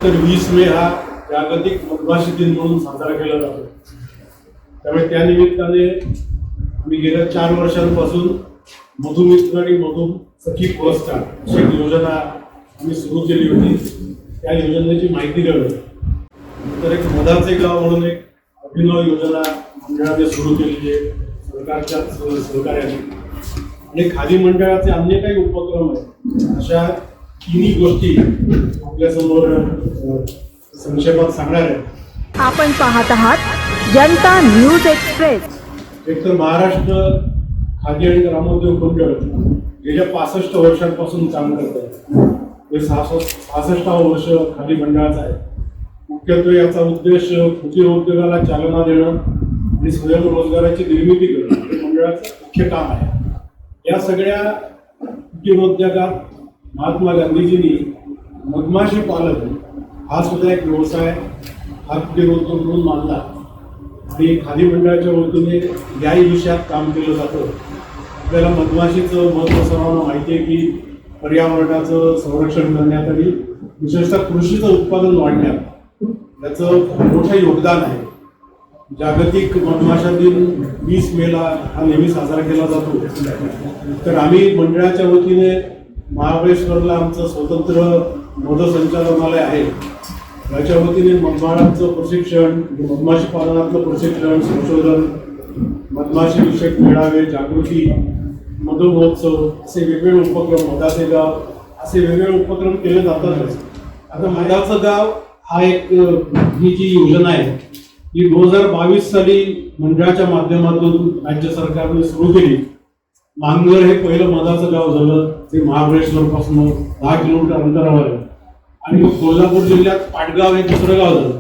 तर 20 मे हा जागतिक मधमाशी दिन म्हणून साजरा केला जातो. त्यामुळे त्या निमित्ताने आम्ही गेल्या 4 वर्षांपासून मधुमित्र आणि मधु सखी पुरस्कार अशी योजना आम्ही सुरू केली होती. त्या योजनेची माहिती देणं, तर एक मधाचे गाव म्हणून एक अभिनव योजना मंडळाने सुरू केली आहे सरकारच्या सहकार्याने. आणि खादी मंडळाचे अन्य काही उपक्रम आहेत. अशा तिन्ही गोष्टी आपल्यासमोर संक्षेपात सांगणार आहे. आपण पाहत आहात जनता न्यूज एक्सप्रेस. एक तर महाराष्ट्र खादी आणि ग्रामोद्योग मंडळ गेल्या 65 वर्षांपासून काम करत आहे. हे 66वे वर्ष खादी मंडळाचं आहे. मुख्यत्वे याचा उद्देश कुटीर उद्योगाला चालना देणं आणि स्वयंरोजगाराची निर्मिती करणं हे मंडळाचं मुख्य काम आहे. या सगळ्या कुटीर उद्योगात महात्मा गांधीजींनी मधमाशी पालन हा सुद्धा एक व्यवसाय हा कुटीर उद्योग म्हणून मानला आणि खादी मंडळाच्या वतीने याही विषयात काम केलं जातं. आपल्याला मधमाशीचं महत्त्व सर्वांना माहिती आहे की पर्यावरणाचं संरक्षण करण्यात आणि विशेषतः कृषीचं उत्पादन वाढण्यात याचं मोठं योगदान आहे. जागतिक मधमाशा दिन 20 मेला हा नेहमी साजरा केला जातो. तर आम्ही मंडळाच्या वतीने महाबळेश्वरला आमचं स्वतंत्र मध संचालनालय आहे. याच्या वतीने मधमाशांचं प्रशिक्षण, मधमाशी पालनातलं प्रशिक्षण, संशोधन, मधमाशी विषयक मेळावे, जागृती, मधु महोत्सव असे वेगवेगळे उपक्रम, मधाचे गाव असे वेगवेगळे उपक्रम केले जातातच. आता मधाचं गाव हा एक ही जी योजना आहे ही 2022 साली मंडळाच्या माध्यमातून राज्य सरकारने सुरू केली. मांगर हे पहिलं मधाचं गाव झालं. ते महाबळेश्वर पासून 10 किलोमीटर अंतरावर आहे. आणि मग कोल्हापूर जिल्ह्यात पाटगाव हे दुसरं गाव झालं.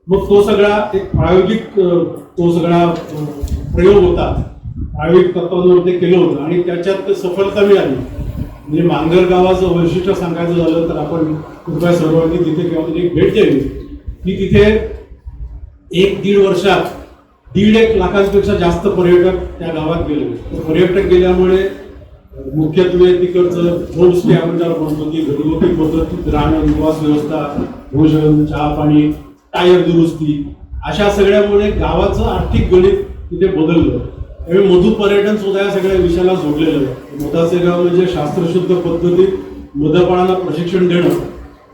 मग तो सगळा एक प्रायोगिक तो सगळा प्रयोग होता. प्रायोगिक तत्वांवर ते केलं होतं आणि त्याच्यात सफलता मिळाली. म्हणजे मांगर गावाचं वैशिष्ट्य सांगायचं झालं तर आपण कृपया सर्वांनी तिथे किंवा तिथे एक भेट द्यावी की तिथे 1-1.5 वर्षात 1.5 लाखांपेक्षा जास्त पर्यटक त्या गावात गेले. पर्यटक गेल्यामुळे मुख्यत्वे तिकडचं होमस्टे आपण ज्याला म्हणतो की घरगुती पद्धतीत राहणं, निवास व्यवस्था, भोजन, चहा पाणी, टायर दुरुस्ती अशा सगळ्यामुळे गावाचं आर्थिक गणित तिथे बदललं. त्यामुळे मधु पर्यटन सुद्धा या सगळ्या विषयाला जोडलेलं आहे. मधाचे गाव म्हणजे शास्त्रशुद्ध पद्धतीत मधपाळांना प्रशिक्षण देणं,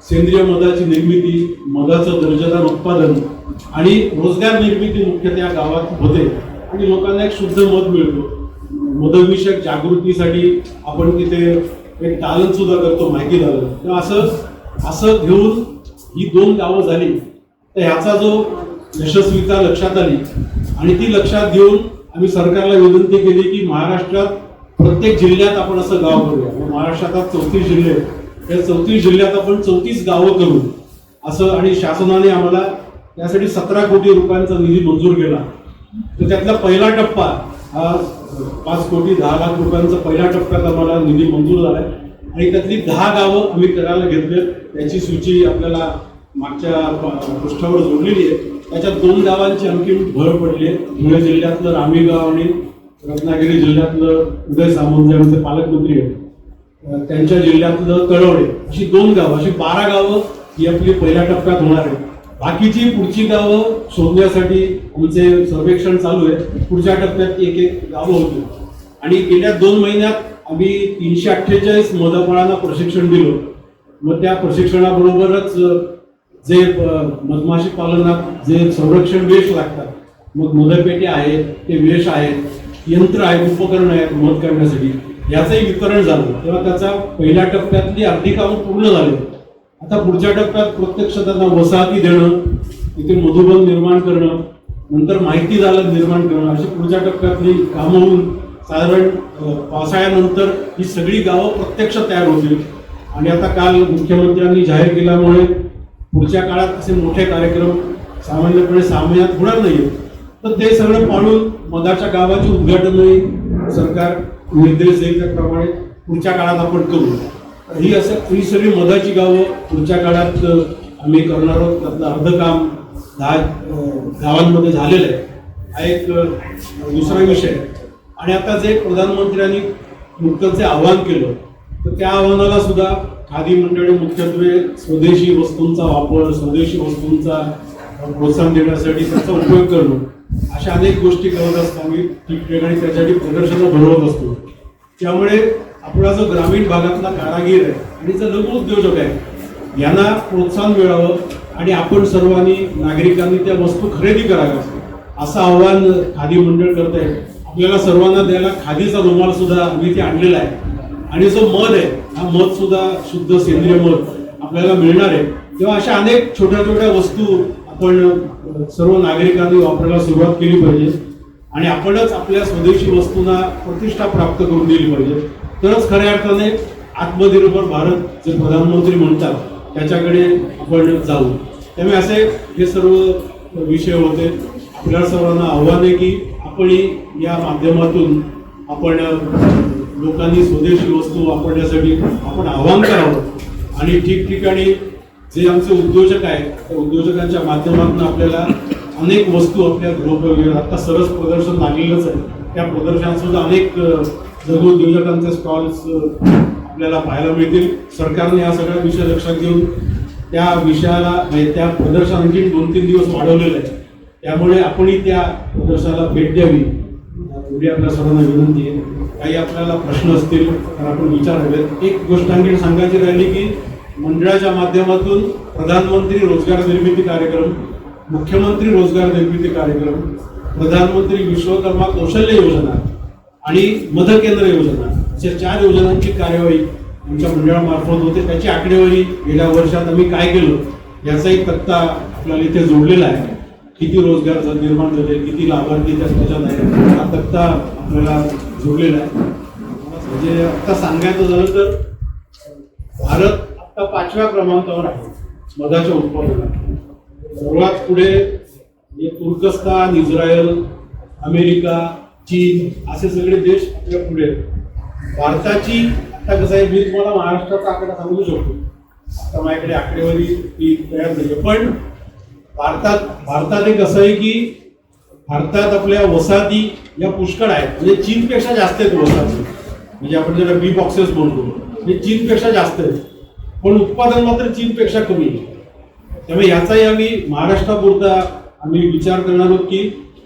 सेंद्रिय मधाची निर्मिती, मधाचं दर्जेदार उत्पादन आणि रोजगार निर्मिती मुख्यतः या गावात होते आणि लोकांना एक शुद्ध मध मिळतो. मधविषयक जागृतीसाठी आपण तिथे एक दालन सुद्धा करतो, माहिती दालन. तर असं घेऊन ही 2 गावं झाली. तर ह्याचा जो यशस्वीता लक्षात आली आणि ती लक्षात घेऊन आम्ही सरकारला विनंती केली की महाराष्ट्रात प्रत्येक जिल्ह्यात आपण असं गाव करूया. महाराष्ट्रात 34 जिल्हे आहेत. त्या 34 जिल्ह्यात आपण 34 गावं करू असं. आणि शासनाने आम्हाला त्यासाठी 17 कोटी रुपयांचा निधी मंजूर केला. तर त्यातला पहिला टप्पा हा 5 कोटी 10 लाख रुपयांचा पहिल्या टप्प्यात आम्हाला निधी मंजूर झालाय आणि त्यातली 10 गावं आम्ही करायला घेतले. त्याची सूची आपल्याला मागच्या पृष्ठावर जोडलेली आहे. त्याच्यात 2 गावांची आणखी भर पडली आहे. धुळे जिल्ह्यातलं रामीगाव आणि रत्नागिरी जिल्ह्यातलं उदय सामंत आमचे पालकमंत्री आहेत त्यांच्या जिल्ह्यातलं कळवडे अशी 2 गावं, अशी 12 गावं ही आपली पहिल्या टप्प्यात होणार आहे. बाकीची पुढची गावं शोधण्यासाठी आमचे सर्वेक्षण चालू आहे. पुढच्या टप्प्यात एक गावं होती आणि गेल्या 2 महिन्यात आम्ही 348 मधपाळांना प्रशिक्षण दिलं. मग त्या प्रशिक्षणाबरोबरच जे मधमाशी पालनात जे संरक्षण वेश लागतात, मग मधपेटी आहेत, ते वेश आहेत, यंत्र आहेत, उपकरण आहेत मध करण्यासाठी, याचंही वितरण झालं. तेव्हा त्याचा पहिल्या टप्प्यातली अर्धी कामं पूर्ण झाली. आता पुढच्या टप्प्यात प्रत्यक्ष त्यांना वसाहती देणं, तिथे मधुबन निर्माण करणं, नंतर माहिती दालन निर्माण करणं अशी पुढच्या टप्प्यातली कामं होऊन साधारण पावसाळ्यानंतर ही सगळी गावं प्रत्यक्ष तयार होतील. आणि आता काल मुख्यमंत्र्यांनी जाहीर केल्यामुळे पुढच्या काळात असे मोठे कार्यक्रम सामान्यपणे 6 महिन्यात होणार नाहीत. तर ते सगळं पाळून मधाच्या गावाची उद्घाटनही सरकार निर्देश देईल त्याप्रमाणे पुढच्या काळात आपण करू. ही सगळी मधाची गावं पुढच्या काळात आम्ही करणार आहोत. त्यातलं अर्ध काम 10 गावांमध्ये झालेलं आहे. हा एक दुसरा विषय. आणि आता जे प्रधानमंत्र्यांनी नुकतंच जे आवाहन केलं तर त्या आव्हानाला सुद्धा खादी मंडळे मुख्यत्वे स्वदेशी वस्तूंचा वापर, स्वदेशी वस्तूंचा प्रोत्साहन देण्यासाठी त्याचा उपयोग करणं अशा अनेक गोष्टी करत असतो आम्ही ठिकठिकाणी त्यासाठी प्रदर्शनं भरवत असतो. त्यामुळे आपला जो ग्रामीण भागातला कारागीर आहे आणि जो लघु उद्योजक आहे यांना प्रोत्साहन मिळावं आणि आपण सर्वांनी नागरिकांनी त्या वस्तू खरेदी कराव्या असं आव्हान खादी मंडळ करत आहे. आपल्याला सर्वांना द्यायला खादीचा रुमाल सुद्धा आम्ही ते आणलेला आहे आणि जो मध आहे हा मध सुद्धा शुद्ध सेंद्रिय मध आपल्याला मिळणार आहे. तेव्हा अशा अनेक छोट्या छोट्या वस्तू आपण सर्व नागरिकांनी वापरायला सुरुवात केली पाहिजे आणि आपणच आपल्या स्वदेशी वस्तूंना प्रतिष्ठा प्राप्त करून दिली पाहिजे. तरच खऱ्या अर्थाने आत्मनिर्भर भारत जे प्रधानमंत्री म्हणतात त्याच्याकडे आपण जाऊ. त्यामुळे असे हे सर्व विषय होते. आपल्या सर्वांना आव्हान आहे की आपण या माध्यमातून आपण लोकांनी स्वदेशी वस्तू वापरण्यासाठी आपण आव्हान करावं आणि ठिकठिकाणी जे आमचे उद्योजक आहेत त्या उद्योजकांच्या माध्यमातून आपल्याला अनेक वस्तू आपल्या गृहोपयोगी आता सरस प्रदर्शन लागलेलंच आहे. त्या प्रदर्शनात सुद्धा अनेक लघु उद्योजकांचे स्टॉल्स आपल्याला पाहायला मिळतील. सरकारने हा सगळा विषय लक्षात घेऊन त्या विषयाला त्या प्रदर्शन आणखी 2-3 दिवस वाढवलेलं आहे. त्यामुळे आपणही त्या प्रदर्शनाला भेट द्यावी एवढी आपल्या सर्वांना विनंती आहे. काही आपल्याला प्रश्न असतील तर आपण विचारावेत. एक गोष्ट आणखी सांगायची राहिली की मंडळाच्या माध्यमातून प्रधानमंत्री रोजगार निर्मिती कार्यक्रम, मुख्यमंत्री रोजगार निर्मिती कार्यक्रम, प्रधानमंत्री विश्वकर्मा कौशल्य योजना आणि मदकेंद्र योजना अशा 4 योजनांची कार्यवाही आमच्या मंडळामार्फत होते. त्याची आकडेवारी गेल्या वर्षात आम्ही काय केलं याचा एक तक्ता आपल्याला इथे जोडलेला आहे. किती रोजगार निर्माण झाले, किती लाभार्थी त्याच्यात आहे हा तक्ता आपल्याला जोडलेला आहे. म्हणजे आता सांगायचं झालं तर भारत आता 5व्या क्रमांकावर आहे मधाच्या उत्पादनात. सर्वात पुढे तुर्कस्तान, इस्रायल, अमेरिका, चीन असे सगळे देश आपल्या पुढे आहेत. भारताची आता कसं आहे, मी तुम्हाला महाराष्ट्राचा आकडा सांगू शकतो. आता माझ्याकडे आकडेवारी ती तयार झाली. पण भारतात एक असं आहे की भारतात आपल्या वसाहती या पुष्कळ आहेत. म्हणजे चीनपेक्षा जास्त आहेत वसाहती. म्हणजे आपण ज्याला बी बॉक्सेस म्हणतो हे चीनपेक्षा जास्त आहेत. पण उत्पादन मात्र चीनपेक्षा कमी आहे. त्यामुळे याचाही आम्ही महाराष्ट्रापुरता आम्ही विचार करणार आहोत की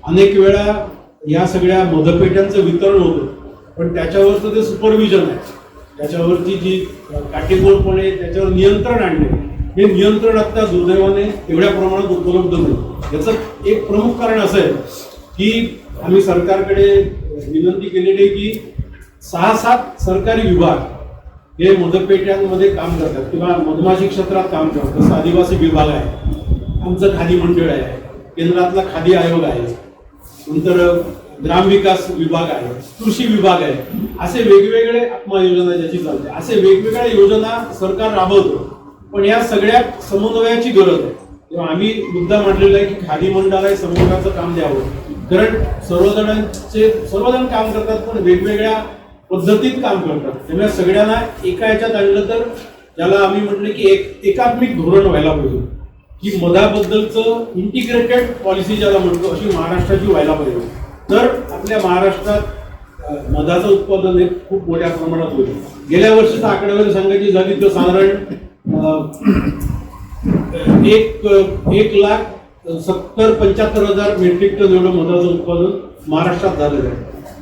अनेक वेळा या सगळ्या मधपेट्यांचं वितरण होतं पण त्याच्यावरचं ते सुपरविजन आहे, त्याच्यावरची जी काटेकोरपणे त्याच्यावर नियंत्रण आणणे हे नियंत्रण आता दुर्दैवाने एवढ्या प्रमाणात उपलब्ध नाही. याचं एक प्रमुख कारण असं आहे की आम्ही सरकारकडे विनंती केलेली आहे की 6-7 सरकारी विभाग हे मधपेट्यांमध्ये काम करतात किंवा मधमाशी क्षेत्रात काम करतात. जसं आदिवासी विभाग आहे, आमचं खादी मंडळ आहे, केंद्रातला खादी आयोग आहे, नंतर ग्रामविकास विभाग आहे, कृषी विभाग आहे. असे वेगवेगळे आत्मा योजना ज्याची चालते असे वेगवेगळ्या योजना सरकार राबवतं. पण या सगळ्या समन्वयाची गरज आहे. तेव्हा आम्ही मुद्दा मांडलेला आहे की खादी मंडळाला समन्वयाचं काम द्यावं. कारण सर्वजण काम करतात पण वेगवेगळ्या पद्धतीत काम करतात. त्यामुळे सगळ्यांना एका याच्यात आणलं तर ज्याला आम्ही म्हटलं की एकात्मिक धोरण व्हायला पाहिजे की मधाबद्दलचं इंटिग्रेटेड पॉलिसी ज्याला म्हणतो अशी महाराष्ट्राची व्हायला पाहिजे. तर आपल्या महाराष्ट्रात मधाचं उत्पादन हे खूप मोठ्या प्रमाणात होईल. गेल्या वर्षीचा आकडेवारी सांगायची झाली तर साधारण 1,70,75,000 मेट्रिक टन एवढं मधाचं उत्पादन महाराष्ट्रात झालेलं आहे.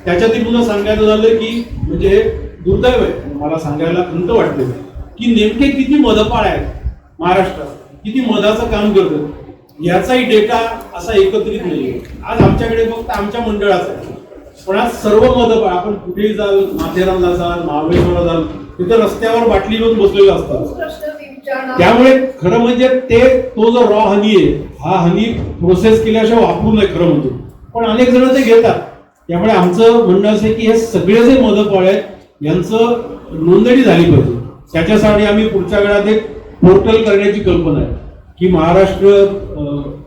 त्याच्यातील पुन्हा सांगायचं झालं की म्हणजे हे दुर्दैव आहे, मला सांगायला खंत वाटते की नेमके किती मधपाळ आहेत महाराष्ट्रात, किती मधाचं काम करतात याचाही डेटा असा एकत्रित नाहीये. आज आमच्याकडे फक्त आमच्या मंडळाचा आहे. पण आज सर्व मधपाळ आपण कुठेही जाल, माथेरानला जाल, महाबळेश्वरला जाल, तिथे रस्त्यावर बाटली घेऊन बसलेलं असतात. त्यामुळे खरं म्हणजे तो जो रॉ हनी आहे हा हनी प्रोसेस केल्याशिवाय वापरू नये खरं म्हणजे. पण अनेक जण ते घेतात. त्यामुळे आमचं म्हणणं असं आहे की हे सगळे जे मधपाळ आहेत यांचं नोंदणी झाली पाहिजे. त्याच्यासाठी आम्ही पुढच्या काळात एक पोर्टल करण्याची कल्पना आहे की महाराष्ट्र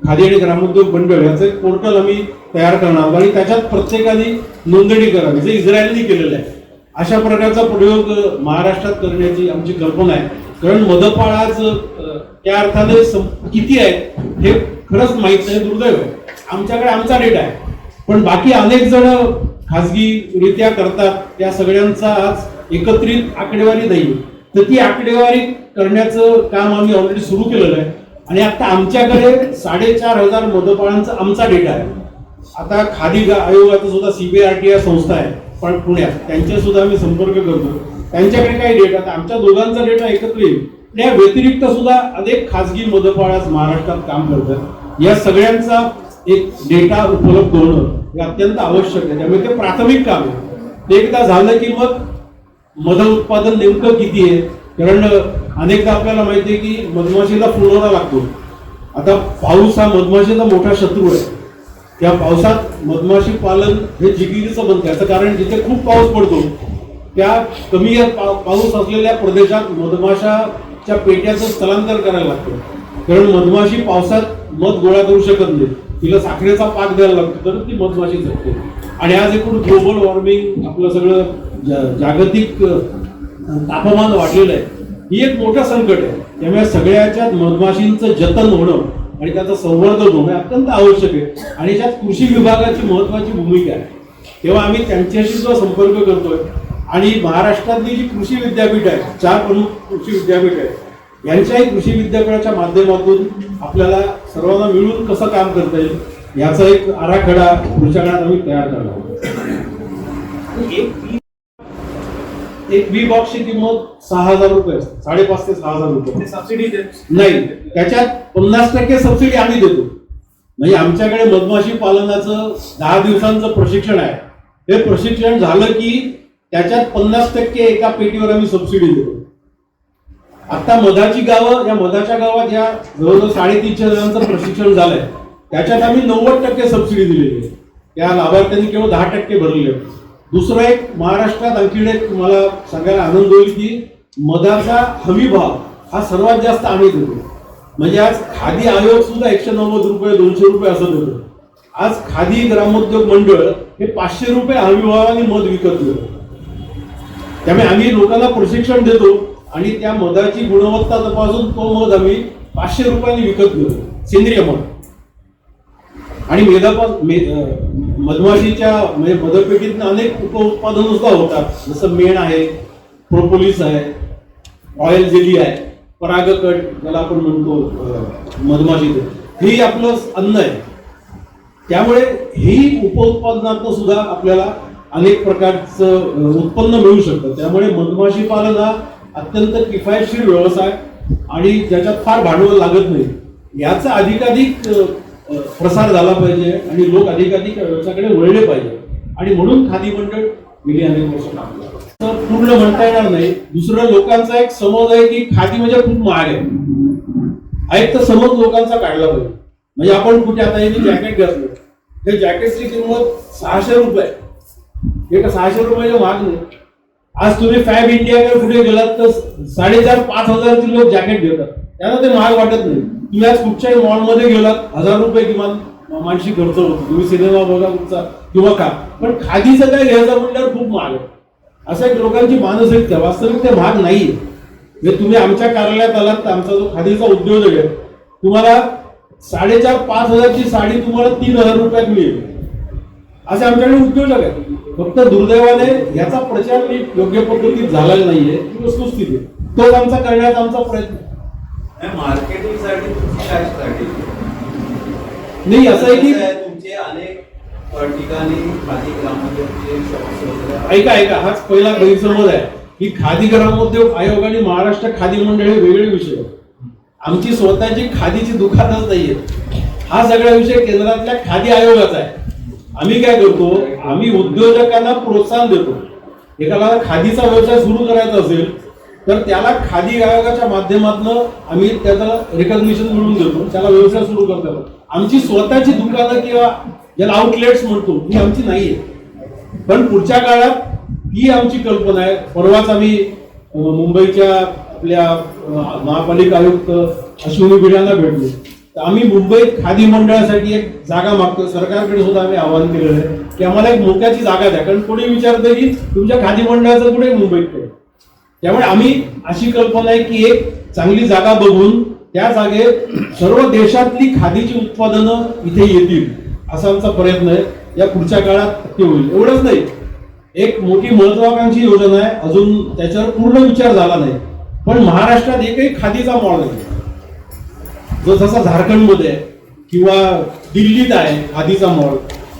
खादी आणि ग्रामोद्योग मंडळ याचं एक पोर्टल आम्ही तयार करणार आणि त्याच्यात प्रत्येकाने नोंदणी करावी जे इस्रायलने केलेलं आहे. अशा प्रकारचा प्रयोग महाराष्ट्रात करण्याची आमची कल्पना आहे. कारण मधपाळ आज त्या अर्थाने किती आहेत हे खरंच माहीत नाही, दुर्दैव आहे. आमच्याकडे आमचा डेटा आहे पण बाकी अनेक जण खाजगीरित्या करतात. त्या सगळ्यांचा आज एकत्रित आकडेवारी नाही. तर ती आकडेवारी करण्याचं काम आम्ही ऑलरेडी सुरू केलेलं आहे आणि आता आमच्याकडे 4,500 मधपाळांचा आमचा डेटा आहे. आता खादी आयोगाचा सुद्धा CBRT या संस्था आहे पण पुण्यात, त्यांच्या सुद्धा आम्ही संपर्क करतो. त्यांच्याकडे काही डेटा, तर आमच्या दोघांचा डेटा एकत्र येईल. या व्यतिरिक्त सुद्धा अनेक खाजगी मधपाळ आज महाराष्ट्रात काम करतात. या सगळ्यांचा एक डेटा उपलब्ध होणं हे अत्यंत आवश्यक आहे. त्यामुळे ते प्राथमिक काम आहे. ते एकदा झालं की मग मध उत्पादन नेमकं किती आहे, कारण अनेकदा आपल्याला माहिती आहे की मधमाशीला फुलवरा लागतो. आता पाऊस हा मधमाशीचा मोठा शत्रू आहे. त्या पावसात मधमाशी पालन हे जिकिरीचं बनतं. याचं कारण जिथे खूप पाऊस पडतो त्या कमी पाऊस असलेल्या प्रदेशात मधमाशाच्या पेट्याचं स्थलांतर करायला लागतं. कारण मधमाशी पावसात मध गोळा करू शकत नाही, तिला साखरेचा पाक द्यायला लागतो तर ती मधमाशी जगते. आणि आज एकूण ग्लोबल वॉर्मिंग आपलं सगळं जागतिक तापमान वाढलेलं आहे, ही एक मोठं संकट आहे. त्यामुळे सगळ्याच्यात मधमाशींचं जतन होणं आणि त्याचं संवर्धन होणं अत्यंत आवश्यक आहे आणि याच्यात कृषी विभागाची महत्वाची भूमिका आहे. तेव्हा आम्ही त्यांच्याशी सुद्धा संपर्क करतोय आणि महाराष्ट्रातली जी कृषी विद्यापीठ आहे, 4 प्रमुख कृषी विद्यापीठ आहे, यांच्याही कृषी विद्यापीठाच्या माध्यमातून आपल्याला सर्वांना मिळून कसं काम करता येईल याचा एक आराखडा पुढच्या काळात आम्ही तयार करणार आहोत. एक बी बॉक्सची किंमत 6,000 रुपये असते, 5,500 ते 6,000 रुपये. सबसिडी नाही, त्याच्यात 50% सबसिडी आम्ही देतो. म्हणजे आमच्याकडे मधमाशी पालनाचं 10 दिवसांचं प्रशिक्षण आहे. हे प्रशिक्षण झालं की त्याच्यात 50% एका पेटीवर आम्ही सबसिडी देतो. आता मधाची गावं, या मधाच्या गावात या जवळजवळ 350 जणांचं प्रशिक्षण झालंय, त्याच्यात आम्ही 90% सबसिडी दिलेली आहे. त्या लाभार्थ्यांनी केवळ 10% भरलेले आहे. दुसरं एक महाराष्ट्रात आणखी एक मला सांगायला आनंद होईल की मधाचा हमी भाव हा सर्वात जास्त आम्ही देतो. म्हणजे आज खादी आयोग सुद्धा 190 रुपये 200 रुपये असं देतो. आज खादी ग्रामोद्योग मंडळ हे 500 रुपये हमी भावाने मध विकत देतो. त्यामुळे आम्ही लोकांना प्रशिक्षण देतो आणि त्या मधाची गुणवत्ता तपासून तो मध आम्ही 500 रुपयांनी विकत घेतो, सेंद्रिय मध. आणि मधमाशीच्या म्हणजे मधपेटीत अनेक उपउत्पादन सुद्धा होतात, जसं मेण आहे, प्रोपोलिस आहे, ऑइल जेली आहे, परागकट ज्याला आपण म्हणतो मधमाशीचं, हे आपलं अन्न आहे. त्यामुळे ही उपउत्पादनातून सुद्धा आपल्याला अनेक प्रकारचं उत्पन्न मिळू शकतं. त्यामुळे मधमाशी पालन हा अत्यंत किफायतशीर व्यवसाय आणि ज्याच्यात फार भांडवल लागत नाही, याचा अधिकाधिक प्रसार झाला पाहिजे आणि लोक अधिकाधिक व्यवसायाकडे वळले पाहिजे. आणि म्हणून खादी मंडळ गेली अनेक वर्ष काम करतं. तर पूर्ण म्हणता येणार नाही. दुसरं, लोकांचा एक समज आहे की खादी म्हणजे खूप महाग आहे. हा एक तर समज लोकांचा काढला पाहिजे. म्हणजे आपण कुठे आता हे जॅकेट घेतलं, त्या जॅकेटची किंमत 600 रुपये, हे का 600 रुपये महाग नाही. आज तुम्ही फॅब इंडियाकडे कुठे गेलात तर 4,500-5,000 लोक जॅकेट घेतात, त्यांना ते महाग वाटत नाही. तुम्ही आज कुठच्याही मॉलमध्ये गेलात 1,000 रुपये किमान मानशी खर्च होतो. तुम्ही सिनेमा बघा तुमचा किंवा का, पण खादीचं काय घ्यायचं म्हटल्यावर खूप महाग आहे. असं एक लोकांची मानसिकता. वास्तविक ते महाग नाहीये. म्हणजे तुम्ही आमच्या कार्यालयात आलात तर आमचा जो खादीचा उद्योजक आहे, तुम्हाला 4,500-5,000ची साडी तुम्हाला 3,000 रुपयात मिळेल, असे आमच्याकडे उद्योजक आहेत. फक्त दुर्दैवाने याचा प्रचार योग्य पद्धतीत झालेला नाहीये, ही वस्तुस्थिती. तोच आमचा करण्याचा आमचा प्रयत्न. मार्केटिंगसाठी तुमची काय स्ट्रॅटेजी नाही, असं आहे की तुमचे अनेक ठिकाणी खादी ग्रामोद्योगचे शॉप्स वगैरे. ऐका, हाच पहिला गैरसमज आहे की खादी ग्रामोद्योग आयोग आणि महाराष्ट्र खादी मंडळ हे वेगळे विषय आहेत. आमची स्वतःची खादीची दुकानच नाहीये. हा सगळा विषय केंद्रातल्या खादी आयोगाचा आहे. आम्ही काय करतो, आम्ही उद्योजकांना प्रोत्साहन देतो. एकाला खादीचा व्यवसाय सुरू करायचा असेल तर त्याला खादी आयोगाच्या माध्यमातून आम्ही त्याला रिकॉग्निशन मिळवून देतो, त्याला व्यवसाय सुरू करतो. आमची स्वतःची दुकानं किंवा ज्याला आउटलेट्स म्हणतो ही आमची नाहीये, पण पुढच्या काळात ही आमची कल्पना आहे. परवाच आम्ही मुंबईच्या आपल्या महापालिका आयुक्त अश्विनी भिडांना भेटलो. तर आम्ही मुंबईत खादी मंडळासाठी एक जागा मागतो. सरकारकडे सुद्धा आम्ही आवाहन केलेलं आहे की आम्हाला एक मोक्याची जागा द्या, कारण कोणी विचारतं की तुमच्या खादी मंडळाचं कुठे मुंबईत कुठे. त्यामुळे आम्ही अशी कल्पना आहे की एक चांगली जागा बघून त्या जागेत सर्व देशातली खादीची उत्पादनं इथे येतील असा आमचा प्रयत्न आहे. या पुढच्या काळात ते होईल. एवढंच नाही, एक मोठी महत्वाकांक्षी योजना आहे, अजून त्याच्यावर पूर्ण विचार झाला नाही. पण महाराष्ट्रात एकही खादीचा मॉल नाही, जो जसा झारखंडमध्ये आहे किंवा दिल्लीत आहे खादीचा मॉल,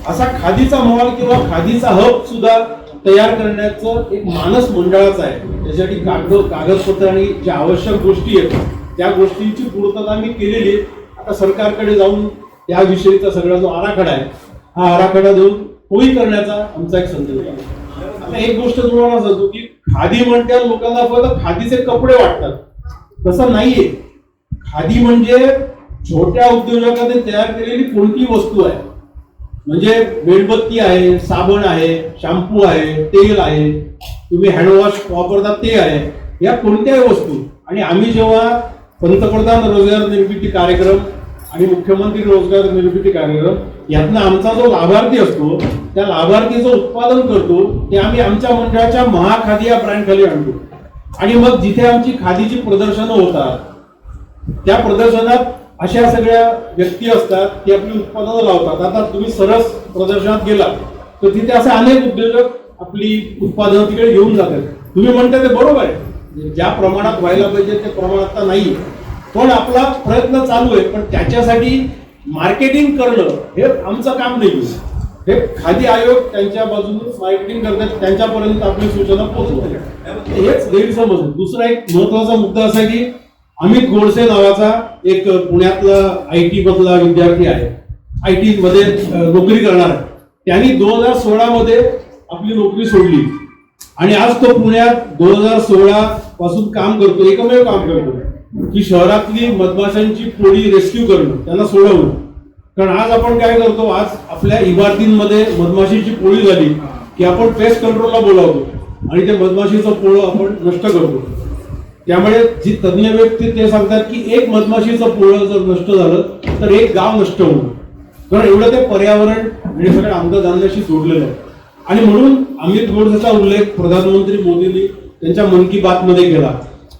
असा खादीचा मॉल किंवा खादीचा हब सुद्धा तयार करण्याचं एक मानस मंडळाचं आहे. त्यासाठी कागदपत्र आणि ज्या आवश्यक गोष्टी आहेत त्या गोष्टींची पूर्तता आम्ही केलेली आहे. आता सरकारकडे जाऊन त्याविषयीचा सगळा जो आराखडा आहे हा आराखडा देऊन होळी करण्याचा आमचा एक संदेश आहे. आता एक गोष्ट तुम्हाला सांगतो की खादी म्हणते लोकांना फक्त खादीचे कपडे वाटतात, तसं नाहीये. खादी म्हणजे छोट्या उद्योजकाने तयार केलेली कोणती वस्तू आहे. म्हणजे मेणबत्ती आहे, साबण आहे, शॅम्पू आहे, तेल आहे, तुम्ही हँडवॉश वापरता ते आहे, या कोणत्याही वस्तू. आणि आम्ही जेव्हा पंतप्रधान रोजगार निर्मिती कार्यक्रम आणि मुख्यमंत्री रोजगार निर्मिती कार्यक्रम यातनं आमचा जो लाभार्थी असतो त्या लाभार्थीचं उत्पादन करतो ते आम्ही आमच्या मंडळाच्या महाखादी या ब्रँड खाली आणतो. आणि मग जिथे आमची खादीची प्रदर्शनं होतात त्या प्रदर्शनात अशा सगळ्या व्यक्ती असतात की आपली उत्पादनं लावतात. आता तुम्ही सरस प्रदर्शनात गेला तर तिथे असे अनेक उद्योजक आपली उत्पादनं तिकडे घेऊन जातात. तुम्ही म्हणता ते बरोबर आहे, ज्या प्रमाणात व्हायला पाहिजे ते प्रमाणात तर नाही, पण आपला प्रयत्न चालू आहे. पण त्याच्यासाठी मार्केटिंग करणं हे आमचं काम नाही. हे खादी आयोग त्यांच्या बाजूने मार्केटिंग करतात, त्यांच्यापर्यंत आपली सूचना पोहोचवतात. हेच गैरसमज आहे. दुसरा एक महत्वाचा मुद्दा असा आहे की अमित गोडसे नावाचा एक पुण्यातला IT मधला विद्यार्थी आहे, IT मध्ये नोकरी करणार आहे. त्यांनी 2016 मध्ये आपली नोकरी सोडली आणि आज तो पुण्यात 2016 पासून काम करतो. एकमेव काम करतो की शहरातली मधमाशांची पोळी रेस्क्यू करणं, त्यांना सोडवणं. कारण आज आपण काय करतो, आज आपल्या इमारतींमध्ये मधमाशीची पोळी झाली की आपण पेस्ट कंट्रोलला बोलावतो आणि ते मधमाशीचं पोळं आपण नष्ट करतो. त्यामुळे जी तज्ञ व्यक्ती ते सांगतात की एक मधमाशीचं पोळं जर नष्ट झालं तर एक गाव नष्ट होतं. कारण एवढं ते पर्यावरण आणि सगळ्या अन्नधान्याशी जोडलेलं आहे. आणि म्हणून अमित गोडसेचा उल्लेख प्रधानमंत्री मोदींनी त्यांच्या मन की बात मध्ये केला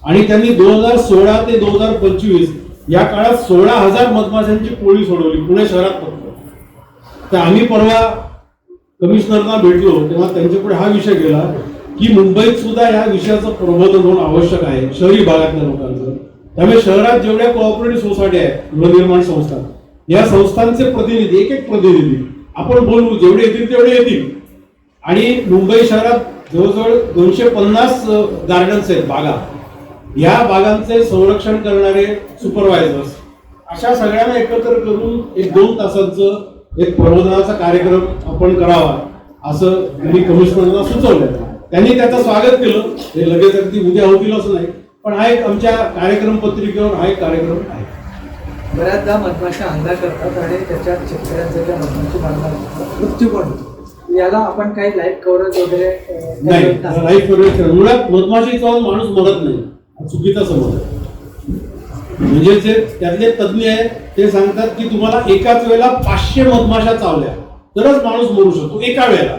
आणि त्यांनी 2016 ते 2025 या काळात 16,000 मधमाशांची पोळी सोडवली पुणे शहरात फक्त. तर आम्ही परवा कमिशनरना भेटलो तेव्हा त्यांच्यापुढे हा विषय गेला की मुंबईत सुद्धा या विषयाचं प्रबोधन होणं आवश्यक आहे शहरी भागातल्या लोकांचं. त्यामुळे शहरात जेवढ्या कोऑपरेटिव्ह सोसायटी आहेत, गृहनिर्माण संस्था, या संस्थांचे प्रतिनिधी, एक प्रतिनिधी आपण बोलू, जेवढे येतील तेवढे येतील. आणि मुंबई शहरात जवळजवळ 250 गार्डन्स आहेत, बागा. या बागांचे संरक्षण करणारे सुपरवायझर्स, अशा सगळ्यांना एकत्र करून एक 2 तासांचं एक प्रबोधनाचा कार्यक्रम आपण करावा असं त्यांनी कमिशनरला सुचवलं. त्यांनी त्याचं स्वागत केलं. हे लगेच अगदी उद्या होतील असं नाही, पण हा एक आमच्या कार्यक्रम पत्रिकेवर हा एक कार्यक्रम आहे. बऱ्याचदा मधमाशा हल्ला करतात आणि त्याच्यात शेतकऱ्यांचा त्या मधमाशी बांधला मृत्यू पण होतो. याला आपण काही लाईव्ह कव्हरेज वगैरे नाही, लाईव्ह कव्हरेज मुळात मधमाशी चावून माणूस मरत नाही, हा चुकीचा समज आहे. म्हणजे जे त्यातले तज्ञ आहे ते सांगतात की तुम्हाला एकाच वेळेला 500 मधमाशा चावल्या तरच माणूस मरू शकतो एका वेळेला.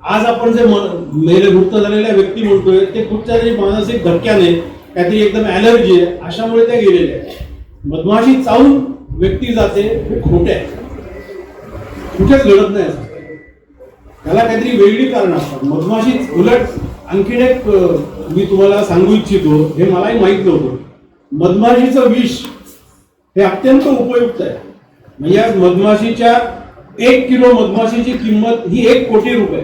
आज आपण जे मेले मृत झालेल्या व्यक्ती म्हणतोय ते कुठच्या तरी मानसिक धक्क्याने, काहीतरी एकदम ॲलर्जी आहे अशामुळे त्या गेलेल्या आहेत. मधमाशी चावून व्यक्ती जाते हे खोटे आहे, कुठेच घडत नाही असं. त्याला काहीतरी वेगळी कारण असतात. मधमाशी उलट आणखीन एक मी तुम्हाला सांगू इच्छितो, हे मलाही माहित नव्हतं. मधमाशीचं विष हे अत्यंत उपयुक्त आहे. म्हणजे आज मधमाशीच्या 1 किलो मधमाशीची किंमत ही 1 कोटी रुपये.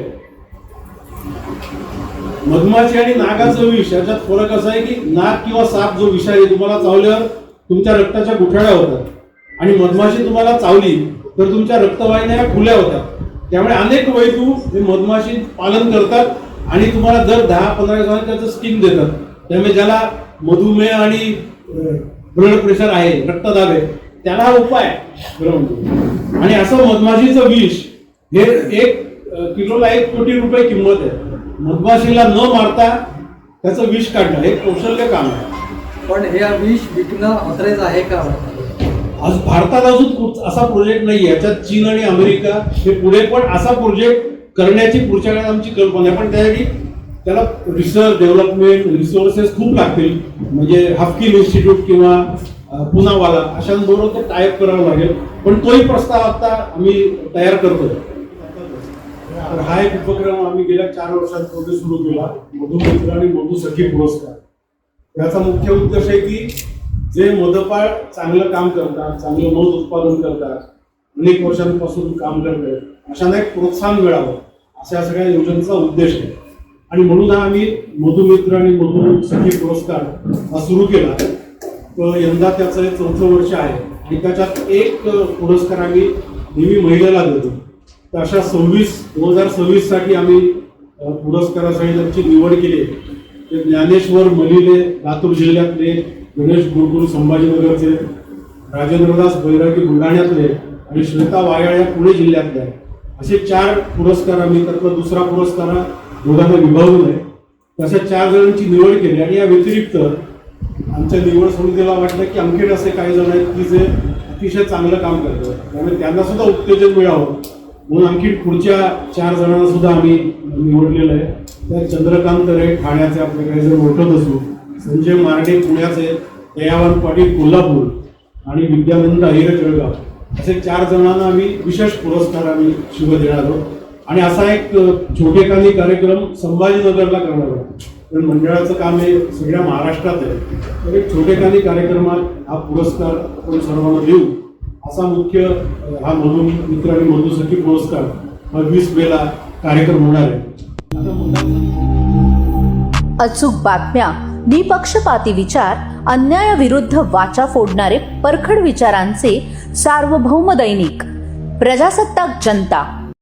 मधमाशी आणि नागाचं विष याच्यात फरक असा आहे की नाग किंवा साप जो विषारी तुम्हाला चावल्यावर तुमच्या रक्ताच्या गुठळ्या होतात आणि मधमाशी तुम्हाला चावली तर तुमच्या रक्तवाहिन्या खुल्या होतात. त्यामुळे अनेक वैद्य हे मधमाशी पालन करतात आणि तुम्हाला दर 10-15 दिवसांनी त्याचं स्टिंग देतात. त्यामुळे ज्याला मधुमेह आणि ब्लड प्रेशर आहे, रक्तदाब आहे, त्याला हा उपाय आहे. आणि असं मधमाशीचं विष हे 1 किलोला 1 कोटी रुपये किंमत आहे. मधमाशीला न मारता त्याचं विष काढणं हे कौशल्य काम आहे. पण हे विष विकणं ऑथराईज आहे का? आज भारतात अजून असा प्रोजेक्ट नाही. याच्यात चीन आणि अमेरिका हे पुढे पण असा प्रोजेक्ट करण्याची पुढच्या काळात आमची कल्पना आहे. पण त्यासाठी त्याला रिसर्च डेव्हलपमेंट रिसोर्सेस खूप लागतील. म्हणजे हाफकिन इन्स्टिट्यूट किंवा पुनावाला अशांबरोबर ते टायअप करावं लागेल. पण तोही प्रस्ताव आता आम्ही तयार करतोय. तर हा एक उपक्रम आम्ही गेल्या 4 वर्षांपूर्वी सुरू केला, मधुमित्र आणि मधुसखी पुरस्कार. याचा मुख्य उद्देश आहे की जे मधुपाळ चांगलं काम करतात, चांगलं मध उत्पादन करतात, अनेक वर्षांपासून काम करतात, अशांना एक प्रोत्साहन मिळावं अशा सगळ्या योजनेचा उद्देश आहे. आणि म्हणून हा आम्ही मधुमित्र आणि मधु सखी पुरस्कार हा सुरू केला. तर यंदा त्याचं हे 4थं वर्ष आहे आणि त्याच्यात एक पुरस्कार आम्ही नेहमी महिलेला देतो. तर अशा 2026 साठी आम्ही पुरस्कारासाठी त्यांची निवड केली. ते ज्ञानेश्वर मलिले लातूर जिल्ह्यातले, गणेश गुरुकुल संभाजीनगरचे, राजेंद्रदास बैरागी बुलढाण्यातले आणि श्वेता वायाळ या पुणे जिल्ह्यातले आहेत. असे 4 पुरस्कार आम्ही, त्यातला दुसरा पुरस्कार हा दोघांना विभागून आहे. तशा 4 जणांची निवड केली. आणि या व्यतिरिक्त आमच्या निवड समितीला वाटलं की आणखी असे काही जण आहेत की जे अतिशय चांगलं काम करतात, त्यामुळे त्यांना सुद्धा उत्तेजन मिळावं म्हणून आणखी पुढच्या 4 जणांना सुद्धा आम्ही निवडलेलं आहे. त्या चंद्रकांत रे ठाण्याचे आपले काही जण ओळखत असू, संजय मार्डे पुण्याचे, दयावान पाटील कोल्हापूर आणि विद्यानंद अहिरे जळगाव, असे 4 जणांना आम्ही विशेष पुरस्कार आम्ही शुभ देणार आहोत. आणि असा एक छोटेखानी कार्यक्रम संभाजीनगरला करणार आहोत. पण मंडळाचं काम हे सगळ्या महाराष्ट्रात आहे. तर एक छोटेखानी कार्यक्रमात हा पुरस्कार आपण सर्वांना देऊ असा मुख्य हा मधुमित्र आणि मधुसखी पुरस्कार हा 20 मेला कार्यक्रम होणार आहे. अचूक बातम्या, निपक्षपाती विचार, अन्यायाविरुद्ध वाचा फोडणारे परखड विचारांचे सार्वभौम दैनिक प्रजासत्ताक जनता.